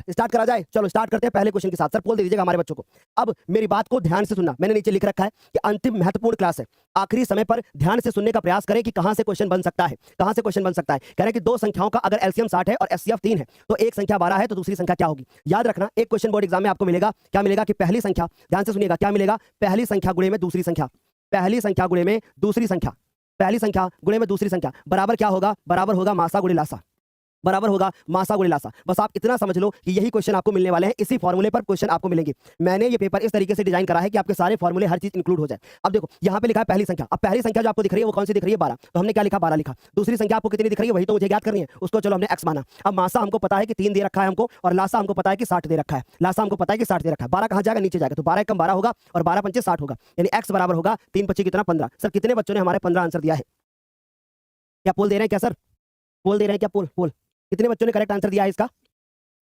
Start करा जाए। चलो स्टार्ट करते हैं पहले क्वेश्चन के साथ। सर पोल दे दीजिएगा हमारे बच्चों को। अब मेरी बात को ध्यान से सुनना, मैंने नीचे लिख रखा है कि अंतिम महत्वपूर्ण क्लास है, आखिरी समय पर ध्यान से सुनने का प्रयास करें कि कहां से क्वेश्चन बन सकता है, कहां से क्वेश्चन बन सकता है। कह रहे हैं कि दो संख्याओं का अगर एलसीएम 60 है और एचसीएफ 3 है तो एक संख्या 12 है तो दूसरी संख्या क्या होगी। याद रखना एक क्वेश्चन बोर्ड एग्जाम में आपको मिलेगा, क्या मिलेगा कि पहली संख्या, ध्यान से सुनिएगा, क्या मिलेगा, पहली संख्या गुणे में दूसरी संख्या, पहली संख्या गुणे में दूसरी संख्या, पहली संख्या गुणे में दूसरी संख्या बराबर क्या होगा, बराबर होगा मासा गुणे लासा, बराबर होगा मासा गुणे लासा। बस आप इतना समझ लो कि यही क्वेश्चन आपको मिलने वाले हैं, इसी फॉर्मूले पर क्वेश्चन आपको मिलेंगे। मैंने ये पेपर इस तरीके से डिजाइन करा है कि आपके सारे फॉर्मूले हर चीज इंक्लूड हो जाए। अब देखो यहाँ पे लिखा है पहली संख्या, अब पहली संख्या जो आपको दिख रही है वो कौन सी दिख रही है, 12, तो हमने क्या लिखा, 12 लिखा। दूसरी संख्या आपको कितनी दिख रही है वही तो मुझे ज्ञात करनी है, उसको चलो हमने x माना। अब मासा हमको पता है कि 3 दे रखा है हमको, और लासा हमको पता है कि 60 दे रखा है, लासा हमको पता है कि 60 दे रखा है। 12 कहाँ जाएगा, नीचे जाएगा, तो 12 कम 12 होगा और 12 पंचे 60 होगा, यानी x बराबर होगा 3 25 कितना 15। सर कितने बच्चों ने हमारे 15 आंसर दिया है, क्या पोल दे रहे हैं क्या सर, पोल दे रहे हैं क्या, पोल पोल कितने बच्चों ने करेक्ट आंसर दिया है इसका,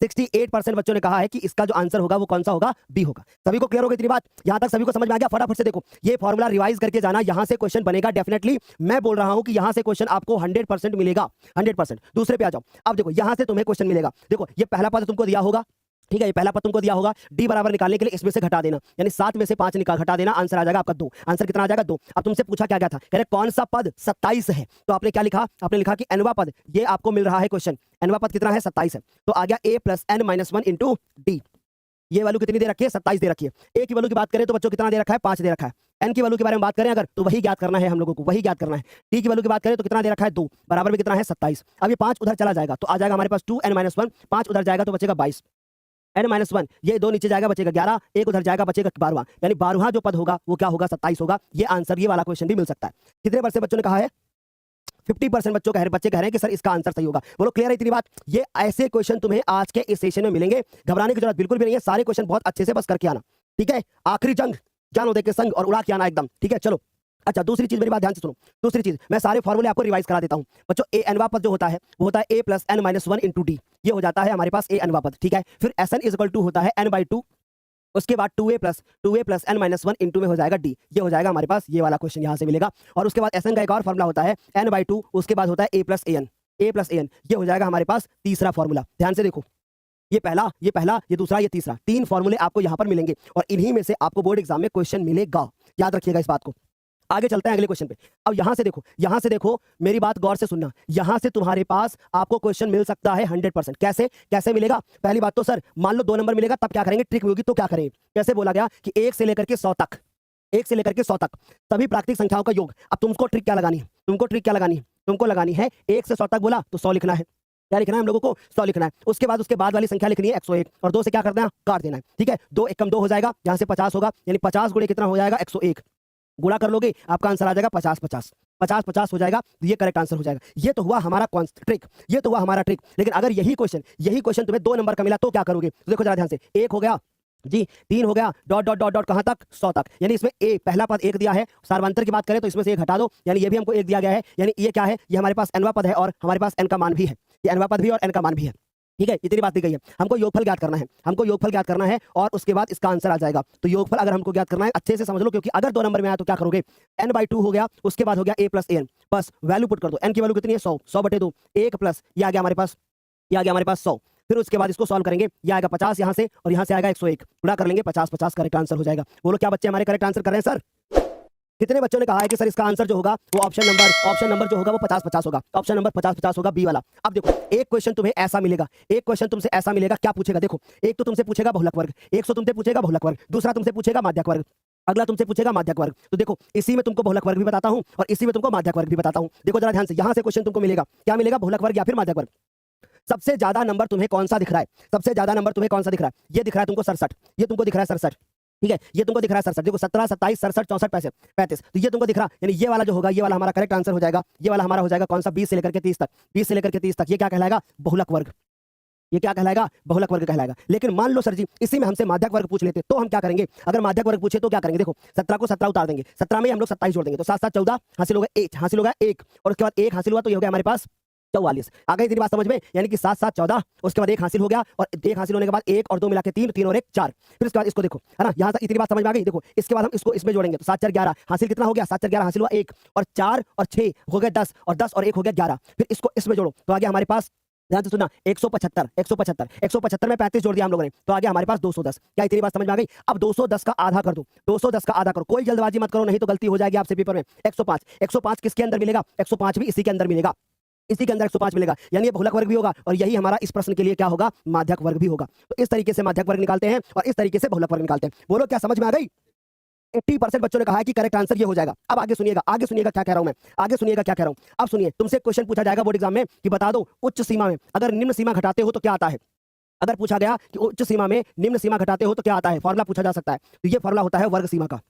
68% बच्चों ने कहा है कि इसका जो आंसर होगा वो कौन सा होगा, बी होगा। सभी को क्लियर हो गई इतनी बात, यहां तक सभी को समझ में आ गया। फटाफट से देखो ये फॉर्मूला रिवाइज करके जाना, यहां से क्वेश्चन बनेगा डेफिनेटली। मैं बोल रहा हूं कि यहां से क्वेश्चन आपको 100% मिलेगा, 100%। दूसरे पे आ जाओ, अब देखो यहां से तुम्हें क्वेश्चन मिलेगा। देखो ये पहला पद तुमको दिया होगा, ठीक है, ये पहला पद तुमको दिया होगा, डी बराबर निकालने के लिए इसमें से घटा देना, यानी 7 में से 5 निकाल घटा देना, आंसर आ जाएगा आपका 2। आंसर कितना आ जाएगा, 2। अब तुमसे पूछा क्या गया था, कह रहे कौन सा पद 27 है, तो आपने क्या लिखा, आपने लिखा कि एनवा पद, ये आपको मिल रहा है क्वेश्चन, एनवा पद कितना है, 27 है, तो आ गया a + n - 1 * d। ये वैल्यू कितनी दे रखी है, 27 दे रखी है। ए की वैल्यू की बात करें तो बच्चों कितना दे रखा है, 5 दे रखा है। एन की वैल्यू के बारे में बात करें अगर तो वही ज्ञात करना है हम लोगों को, वही ज्ञात करना है। टी की वैल्यू की बात करें तो कितना दे रखा है, 2, बराबर में कितना है 27। अब ये 5 उधर चला जाएगा तो आ जाएगा हमारे पास 2n - 1, 5 उधर जाएगा तो बचेगा 22, n-1, ये 2 नीचे जाएगा बचेगा 11, एक उधर जाएगा बचेगा 12, यानी 12वां जो पद होगा वो क्या होगा, 27 होगा। ये आंसर, ये वाला क्वेश्चन भी मिल सकता है। कितने परसेंट बच्चों ने कहा है, 50% बच्चे कह रहे हैं कि सर इसका आंसर सही होगा। बोलो क्लियर है इतनी बात। ये ऐसे क्वेश्चन तुम्हें आज के इस सेशन में मिलेंगे, घबराने की जरूरत बिल्कुल भी नहीं है, सारे क्वेश्चन बहुत अच्छे से बस करके आना, ठीक है। आखिरी जंग जानो दे के संग और उड़ा के आना एकदम, ठीक है। चलो अच्छा दूसरी चीज, मेरी बात ध्यान से सुनो। दूसरी चीज मैं सारे फॉर्मूले आपको रिवाइज करा देता हूं बच्चों। ए एनवा पद जो होता है वो होता है a + n - 1 * d, ये हो जाता है हमारे पास ए एनवा पद, ठीक है। फिर Sn = होता है n/2, उसके बाद 2a + n - 1 * में हो जाएगा d, ये हो जाएगा हमारे पास, ये वाला क्वेश्चन यहां से मिलेगा। और उसके बाद Sn का एक और फॉर्मूला होता है n/2, उसके बाद होता है a + an, ये हो जाएगा हमारे पास तीसरा फॉर्मूला। ध्यान से देखो, ये पहला, ये दूसरा, ये तीसरा, 3 फॉर्मूले आपको यहां पर मिलेंगे और इन्हीं में से आपको बोर्ड एग्जाम में क्वेश्चन मिलेगा, याद रखिएगा इस बात को। आगे चलते हैं अगले क्वेश्चन पे। अब यहां से देखो मेरी बात गौर से सुनना, यहां से तुम्हारे पास आपको क्वेश्चन मिल सकता है 100%। कैसे कैसे मिलेगा, पहली बात तो सर मान लो 2 नंबर मिलेगा तब क्या करेंगे, ट्रिक होगी तो क्या करेंगे। कैसे बोला गया कि 1 से लेकर के 100 तक, 1 से लेकर के 100 तक सभी प्राकृतिक संख्याओं का योग। अब तुमको ट्रिक क्या लगानी है, तुमको लगानी है 1 से 100 तक बोला तो 100 लिखना है, क्या लिखना है हम लोगों को, 100 लिखना है। उसके बाद वाली संख्या लिखनी है 101 और 2 से क्या करना है, काट देना है, ठीक है। 2 = 2 हो जाएगा, यहां से 50 होगा, यानी 50 गुणे कितना हो जाएगा, 101, गुणा कर लोगे आपका आंसर आ जाएगा 50 हो जाएगा, ये करेक्ट आंसर हो जाएगा। ये तो हुआ हमारा ट्रिक, ये तो हुआ हमारा ट्रिक। लेकिन अगर यही क्वेश्चन तुम्हें 2 नंबर का मिला तो क्या करोगे, तो देखो जरा ध्यान से, 1 हो गया जी, 3 हो गया, डॉट डॉट डॉट डॉट कहां तक, 100 तक, यानी इसमें ए पहला पद 1 दिया है, सार्वंतर की बात करें तो इसमें से 1 हटा दो, यानी ये भी हमको 1 दिया गया है, यानी ये क्या है, ये हमारे पास एनवा पद है और हमारे पास एन का मान भी है, ये एनवा पद भी और एन का मान भी है, ठीक है। इतनी बात दी गई है, हमको योगफल ज्ञात करना है, और उसके बाद इसका आंसर आ जाएगा। तो योगफल अगर हमको ज्ञात करना है अच्छे से समझ लो, क्योंकि अगर 2 नंबर में आया तो क्या करोगे, n/2 हो गया, उसके बाद हो गया a + an, बस वैल्यू पुट कर दो। n की वैल्यू कितनी है, 100/2, 1 प्लस ये आ गया हमारे पास, 100। फिर उसके बाद इसको सॉल्व करेंगे, ये आएगा 50 यहाँ से और यहाँ से आएगा 101, गुणा कर लेंगे 50 करेक्ट आंसर हो जाएगा। बोलो क्या बच्चे हमारे करेक्ट आंसर कर रहे हैं सर। कितने बच्चों ने कहा है कि सर इसका आंसर जो होगा वो ऑप्शन नंबर जो होगा वो 50-50 होगा, ऑप्शन नंबर 50-50 होगा, बी वाला। अब देखो एक क्वेश्चन तुमसे ऐसा मिलेगा, क्या पूछेगा, देखो एक तो तुमसे पूछेगा बहुलक वर्ग, दूसरा तुमसे पूछेगा माध्यक वर्ग, अगला तुमसे पूछेगा माध्यक वर्ग। तो देखो इसी में तुमको बहुलक वर्ग भी बताता हूं और इसी में तुमको माध्यक वर्ग भी बताता हूं। देखो जरा ध्यान से, यहां से क्वेश्चन तुमको मिलेगा, क्या मिलेगा, बहुलक वर्ग या फिर माध्यक वर्ग। सबसे ज्यादा नंबर तुम्हें कौन सा दिख रहा है, ये दिख रहा है तुमको 67, ये तुमको दिख रहा है 67, ठीक है, ये तुमको दिख रहा है 67। देखो 17, 27, 67, 64, 35, तो ये तुमको दिख रहा, यानी ये वाला जो होगा, ये वाला हमारा करेक्ट आंसर हो जाएगा। ये वाला हमारा हो जाएगा कौन सा, 20 से लेकर के 30 तक, ये क्या कहलाएगा, बहुलक वर्ग, ये क्या कहलाएगा, बहुलक वर्ग कहलाएगा। लेकिन मान लो सर जी इसी में हमसे माध्यक वर्ग पूछ लेते तो हम क्या करेंगे, अगर माध्यक वर्ग पूछे तो क्या करेंगे, देखो 17 को 17 उतार देंगे, 17 में हम लोग 27 जोड़ देंगे, तो 7 7 14 हासिल होगा, 1 और उसके बाद 1 हासिल हुआ तो ये हो गया हमारे पास 44। आ गई तेरी बात समझ में, यानी कि 7 7 14, उसके बाद 1 हासिल हो गया और 1 हासिल होने के बाद 1 और 2 मिला के 3, 3 और 1 4। फिर उसके बाद इसको देखो, है ना, यहाँ तक इतनी बात समझ में आ गई। देखो इसके बाद हम इसको इसमें जोड़ेंगे तो 7 4 11 हासिल कितना हो गया, 7 4 11 हासिल हुआ 1 और 4 और 6 हो गया 10 और 10 और 1 हो गया 11। फिर इसको इसमें जोड़ो तो आ गया हमारे पास ध्यान से सुनना, 175 175 175 में 35 जोड़ दिया हम लोगों ने, तो आगे हमारे पास 210। क्या इतनी बात समझ में आ गई? अब 210 का आधा कर दो, 210 का आधा करो, कोई जल्दबाजी मत करो, नहीं तो गलती हो जाएगी आपसे पेपर में। 105 105 किसके अंदर मिलेगा? 105 भी इसी के अंदर मिलेगा, इसी के अंदर 105 मिलेगा, यानी ये बहुलक वर्ग भी होगा और यही हमारा इस प्रश्न के लिए क्या होगा? माध्यक वर्ग भी होगा। तो इस तरीके से माध्यक वर्ग निकालते हैं और इस तरीके से बहुलक वर्ग निकालते हैं। बोलो क्या समझ में आ गई? 80% बच्चों ने कहा है कि करेक्ट आंसर ये हो जाएगा। अब आगे सुनिएगा, आगे सुनिएगा क्या कह रहा हूं मैं, आगे सुनिएगा क्या कह रहा हूं। अब सुनिए, तुमसे क्वेश्चन पूछा जाएगा बोर्ड एग्जाम में कि बता दो उच्च सीमा में अगर निम्न सीमा घटाते हो तो क्या आता है। अगर पूछा गया कि उच्च सीमा में निम्न सीमा घटाते हो तो क्या आता है, फॉर्मूला पूछा जा सकता है। तो ये फॉर्मूला होता है वर्ग सीमा का।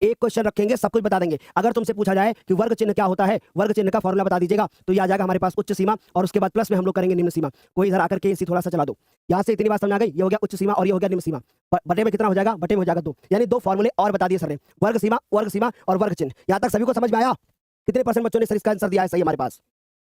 एक क्वेश्चन रखेंगे, सब कुछ बता देंगे। अगर तुमसे पूछा जाए कि वर्ग चिन्ह क्या होता है, वर्ग चिन्ह का फॉर्मूला बता दीजिएगा, तो ये आ जाएगा हमारे पास उच्च सीमा और उसके बाद प्लस में हम लोग करेंगे निम्न सीमा। कोई इधर आकर के इसी थोड़ा सा चला दो, यहाँ से इतनी बात समझ आ गई? ये हो गया उच्च सीमा और ये हो गया निम्न सीमा। बटे में कितना हो जाएगा? बटे में हो जाएगा 2, यानी 2 फॉर्मूले और बता दिए सर ने, वर्ग सीमा और वर्ग चिन्ह। यहाँ तक सभी को समझ में आया? कितने % बच्चों ने सर इसका आंसर दिया है सही हमारे पास?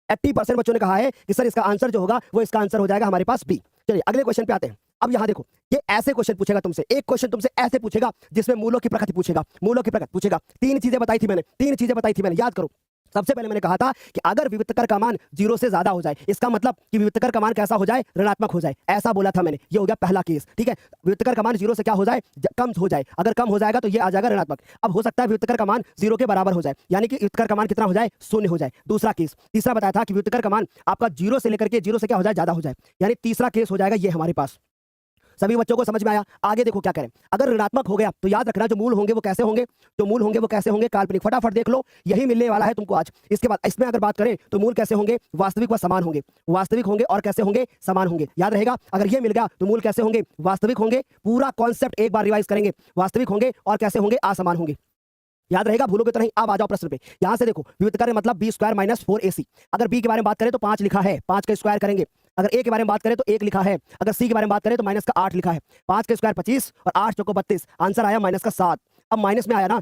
80% बच्चों ने कहा है कि सर इसका आंसर जो होगा वो इसका आंसर हो जाएगा हमारे पास बी। चलिए अगले क्वेश्चन पे आते हैं। अब यहां देखो, ये ऐसे क्वेश्चन पूछेगा तुमसे, एक क्वेश्चन तुमसे ऐसे पूछेगा जिसमें मूलों की प्रकृति पूछेगा, मूलों की प्रकृति पूछेगा। 3 चीजें बताई थी मैंने, याद करो। सबसे पहले मैंने कहा था कि अगर विविक्तकर का मान 0 से ज्यादा हो जाए, इसका मतलब कि विविक्तकर का मान कैसा हो जाए? ऋणात्मक हो जाए, ऐसा बोला था मैंने। ये हो गया पहला केस, ठीक है। विविक्तकर का मान 0 से क्या हो जाए? कम हो जाए। अगर कम हो जाएगा तो ये आ जाएगा ऋणात्मक। अब हो सकता है विविक्तकर का मान 0 के बराबर हो जाए, यानी कि विविक्तकर का मान कितना हो जाए? 0 हो जाए, दूसरा केस। तीसरा बताया था कि विविक्तकर का मान आपका 0 से लेकर के 0 से क्या हो जाए? ज्यादा हो जाए, यानी तीसरा केस हो जाएगा ये हमारे पास। सभी बच्चों को समझ में आया? आगे देखो क्या करें। अगर ऋणात्मक हो गया तो याद रखना जो मूल होंगे वो कैसे होंगे? जो मूल होंगे वो कैसे होंगे? काल्पनिक। फटाफट देख लो, यही मिलने वाला है तुमको आज। इसके बाद इसमें अगर बात करें तो मूल कैसे होंगे? वास्तविक व समान होंगे, वास्तविक होंगे और कैसे होंगे? समान होंगे। याद रहेगा, अगर ये मिल गया तो मूल कैसे होंगे? वास्तविक होंगे। पूरा कॉन्सेप्ट एक बार रिवाइज करेंगे, वास्तविक होंगे और कैसे होंगे? असमान होंगे। याद रहेगा, भूलोगे तो नहीं। अब आ जाओ प्रश्न पे। यहां से देखो, विविक्तकर मतलब b² - 4ac। अगर b के बारे में बात करें तो 5 लिखा है, 5 का स्क्वायर करेंगे। अगर a के बारे में बात करें तो 1 लिखा है। अगर c के बारे में बात करें तो माइनस का 8 लिखा है। 5 का स्क्वायर 25 और 8 चौको 32, आंसर आया माइनस का 7। अब माइनस में आया ना,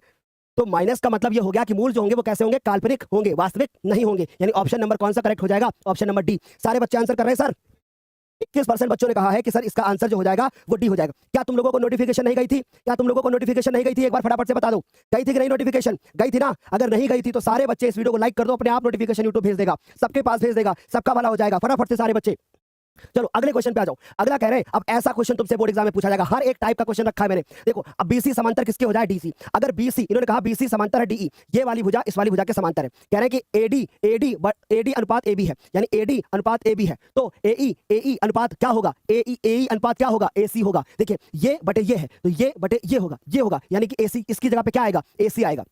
तो माइनस का मतलब ये हो गया कि मूल जो होंगे वो कैसे होंगे? काल्पनिक होंगे, वास्तविक नहीं होंगे। यानी ऑप्शन नंबर कौन सा करेक्ट हो जाएगा? Option number D. सारे बच्चे आंसर कर रहे हैं सर? 21% बच्चों ने कहा है कि सर इसका आंसर जो हो जाएगा वो डी हो जाएगा। क्या तुम लोगों को नोटिफिकेशन नहीं गई थी? क्या तुम लोगों को नोटिफिकेशन नहीं गई थी? एक बार फटाफट से बता दो, गई थी कि नहीं नोटिफिकेशन? गई थी ना? अगर नहीं गई थी तो सारे बच्चे इस वीडियो को लाइक कर दो, अपने आप नोटिफिकेशन यूट्यूब भेज देगा, सबके पास भेज देगा, सबका भला हो जाएगा। फटाफट से सारे बच्चे। चलो अगले क्वेश्चन पे आ जाओ। अगला कह रहे हैं, अब ऐसा क्वेश्चन तुमसे बोर्ड एग्जाम में पूछा जाएगा, हर एक टाइप का क्वेश्चन रखा है मैंने। देखो, अब बीसी समांतर किसके हो जाए? डीसी। अगर बीसी, इन्होंने कहा बीसी समांतर है डीई, ये वाली भुजा इस वाली भुजा के समांतर है। कह रहे हैं कि एडी अनुपात एबी है, यानी एडी अनुपात एबी है, तो एई अनुपात क्या होगा? एई अनुपात क्या होगा? एसी होगा। देखिए, ये बटे ये है तो ये बटे ये होगा, यानी कि एसी इसकी जगह पे क्या आएगा? एसी आएगा।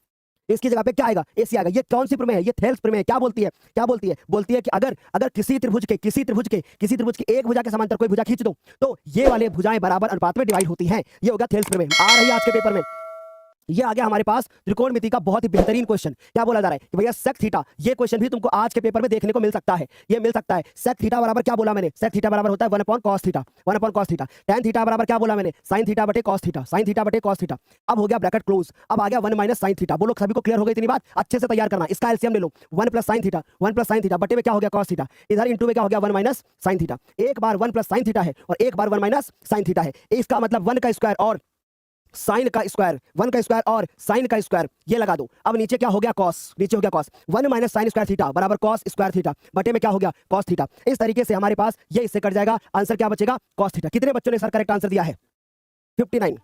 इसकी जगह पे क्या आएगा? एसी आएगा। ये कौन सी प्रमेय है? ये थेल्स प्रमेय है। क्या बोलती है? बोलती है कि अगर किसी त्रिभुज की एक भुजा के समांतर कोई भुजा खींच दो तो ये वाले भुजाएं बराबर अनुपात में डिवाइड होती हैं। ये होगा थेल्स प्रमेय। आ रही है आज के पेपर में। ये आ गया हमारे पास त्रिकोणमिति का बहुत ही बेहतरीन क्वेश्चन। क्या बोला जा रहा है कि भैया सेक थीटा, ये क्वेश्चन भी तुमको आज के पेपर में देखने को मिल सकता है। ये मिल सकता है। सेक थीटा बराबर क्या बोला मैंने? सेक थीटा बराबर होता है 1/cos theta, 1/cos theta. tan theta बराबर क्या बोला मैंने? sin थीटा बटे cos थीटा, sin थीटा बटे cos थीटा। अब हो गया ब्रैकेट क्लोज। अब आ गया 1 - sin थीटा। बोलो सभी को क्लियर हो गई इतनी बात? अच्छे से तैयार करना। इसका एलसीएम ले लो, 1 + sin थीटा, 1 + sin थीटा बटे में क्या हो गया? cos theta. इधर इंटू में क्या हो गया? 1 - sin थीटा। एक बार 1 + sin थीटा है और एक बार 1 - sin थीटा है। इसका मतलब 1 का स्क्वायर और साइन का स्क्वायर, 1 का स्क्वायर और साइन का स्क्वायर, ये लगा दो। अब नीचे क्या हो गया? cos, नीचे हो गया cos। 1 - sin स्क्वायर थीटा बराबर cos स्क्वायर थीटा बटे में क्या हो गया? cos theta. इस तरीके से हमारे पास ये इससे कट जाएगा, आंसर क्या बचेगा? cos theta. कितने बच्चों ने सर करेक्ट आंसर दिया है? 59।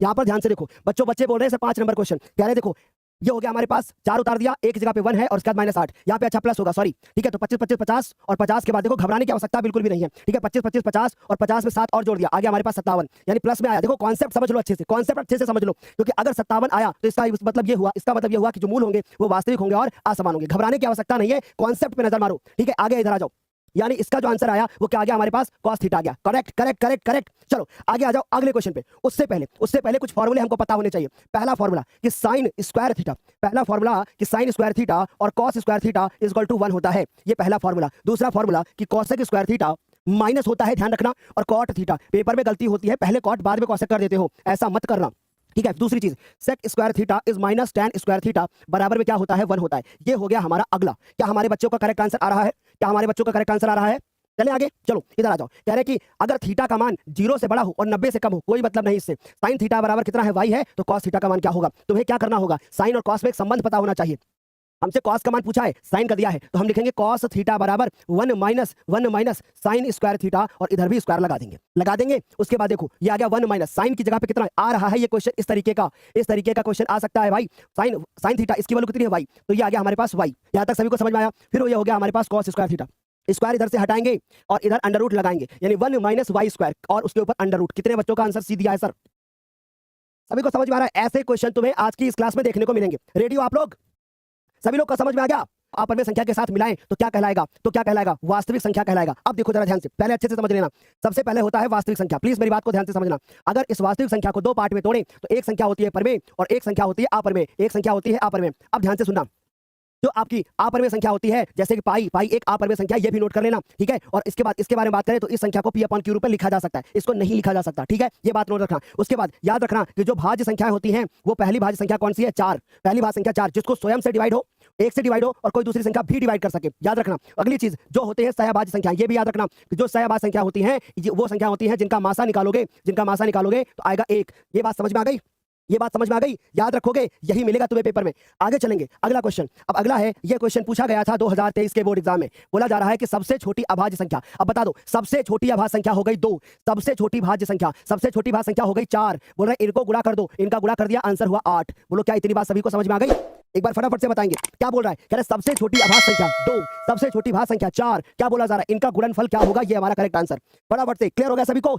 यहां पर ध्यान से देखो, बच्चे बोल रहे हैं सर 5 नंबर क्वेश्चन, कह रहे हैं देखो ये हो गया हमारे पास, 4 उतार दिया, एक जगह पे 1 है और उसके बाद -8, यहाँ पे अच्छा प्लस होगा, सॉरी, ठीक है। तो 25 25 50 और 50 के बाद देखो घबराने की आवश्यकता बिल्कुल भी नहीं है, ठीक है। 25 25 50 और 50 में 7 और जोड़ दिया, आ गया हमारे पास 57, यानी प्लस में आया। देखो कॉन्सेप्ट समझ लो अच्छे से, कॉन्सेप्ट अच्छे से समझ लो, क्योंकि अगर 57 आया तो इसका मतलब ये हुआ कि जो मूल होंगे वो वास्तविक होंगे और असमान होंगे। घबराने की आवश्यकता नहीं है, कॉन्सेप्ट पे नजर मारो, ठीक है। आगे इधर आ जाओ, यानी इसका जो आंसर आया वो क्या आ गया हमारे पास? cos थीटा आ गया। Correct correct correct correct. चलो आगे आ जाओ अगले क्वेश्चन पे। उससे पहले कुछ फॉर्मूले हमको पता होने चाहिए। पहला फॉर्मूला कि sin स्क्वायर थीटा, पहला फॉर्मूला कि sin स्क्वायर थीटा और cos square theta is equal to 1 होता है, ये पहला फॉर्मूला। दूसरा फॉर्मूला कि cosec स्क्वायर थीटा माइनस होता है, ध्यान रखना, और cot थीटा। पेपर में गलती होती है, पहले cot बाद में cosec कर देते हो, ऐसा मत करना, ठीक है। दूसरी चीज, sec square theta is minus tan square theta बराबर में क्या होता है? 1 होता है। ये हो गया हमारा अगला। क्या हमारे बच्चों का करेक्ट आंसर आ रहा है? क्या हमारे बच्चों का करेक्ट आंसर आ रहा है? चले आगे, चलो इधर आ जाओ। कह रहे कि अगर थीटा का मान 0 से बड़ा हो और 90 से कम हो, कोई मतलब नहीं इससे। साइन थीटा बराबर कितना है? y है, तो cos थीटा का मान क्या होगा? तुम्हें क्या करना होगा? साइन और cos में एक संबंध पता होना चाहिए। हमसे कॉस का मान पूछा है, साइन का दिया है, तो हम लिखेंगे कॉस थीटा बराबर 1 माइनस साइन स्क्वायर थीटा और इधर भी स्क्वायर लगा देंगे। उसके बाद देखो ये आ गया 1 माइनस साइन की जगह पे कितना आ रहा है, ये क्वेश्चन इस तरीके का क्वेश्चन आ सकता है भाई। साइन थीटा इसकी वैल्यू कितनी है y, तो ये आ गया हमारे पास y। यहां तक सभी को समझ में आया। फिर ये हो गया हमारे पास कॉस स्क्वायर थीटा, स्क्वायर इधर से हटाएंगे और इधर अंडर रूट लगाएंगे, यानी 1 माइनस वाई स्क्वायर और उसके ऊपर अंडर रूट। कितने बच्चों का आंसर सी दिया है सर? सभी को समझ में आ रहा है? ऐसे क्वेश्चन तुम्हें आज की इस क्लास में देखने को मिलेंगे। रेडी हो आप लोग? सभी लोग का समझ में आ गया? आपस संख्या के साथ मिलाएं तो क्या कहलाएगा? वास्तविक संख्या कहलाएगा। अब देखो जरा ध्यान से, पहले अच्छे से समझ लेना। सबसे पहले होता है वास्तविक संख्या। प्लीज मेरी बात को ध्यान से समझना। अगर इस वास्तविक संख्या को दो पार्ट में तोड़ें तो एक संख्या होती है परमेय और एक संख्या होती है अपरमेय। अब ध्यान से सुनना, जो आपकी अपरमेय संख्या होती है जैसे कि पाई एक अपरमेय संख्या, ये भी नोट कर लेना, ठीक है। और इसके बाद इसके बारे में बात करें तो इस संख्या को p/q रूप में लिखा जा सकता है, इसको नहीं लिखा जा सकता, ठीक है। ये बात नोट रखना। उसके बाद याद रखना कि जो भाज्य संख्याएं होती हैं वो पहली भाज्य संख्या कौन सी है? 4। पहली भाज्य संख्या 4 जिसको स्वयं से डिवाइड हो, 1 से डिवाइड हो और कोई दूसरी संख्या भी डिवाइड कर सके, याद रखना। अगली चीज जो होते हैं सहभाज्य संख्या, ये भी याद रखना कि जो सहभाज्य संख्या होती है वो संख्या होती है जिनका मासा निकालोगे तो आएगा 1। ये बात समझ में आ गई? ये बात समझ में आ गई? याद रखोगे, यही मिलेगा तुम्हें पेपर में। आगे चलेंगे, अगला क्वेश्चन। अब अगला है, ये क्वेश्चन पूछा गया था 2023 के बोर्ड एग्जाम में। बोला जा रहा है कि सबसे छोटी अभाज्य संख्या, अब बता दो, सबसे छोटी अभाज्य संख्या हो गई 2, सबसे छोटी भाज्य संख्या हो गई 4। बोल रहे इनको गुणा कर दो, इनका गुणा कर दिया, आंसर हुआ 8। बोलो क्या इतनी बात सभी को समझ में आ गई? एक बार फटाफट से बताएंगे क्या बोल रहा है। कह रहे सबसे छोटी अभाज्य संख्या 2, सबसे छोटी भाज्य संख्या 4, क्या बोला जा रहा है, इनका गुणनफल क्या होगा? ये हमारा करेक्ट आंसर। फटाफट से क्लियर हो गया सभी को?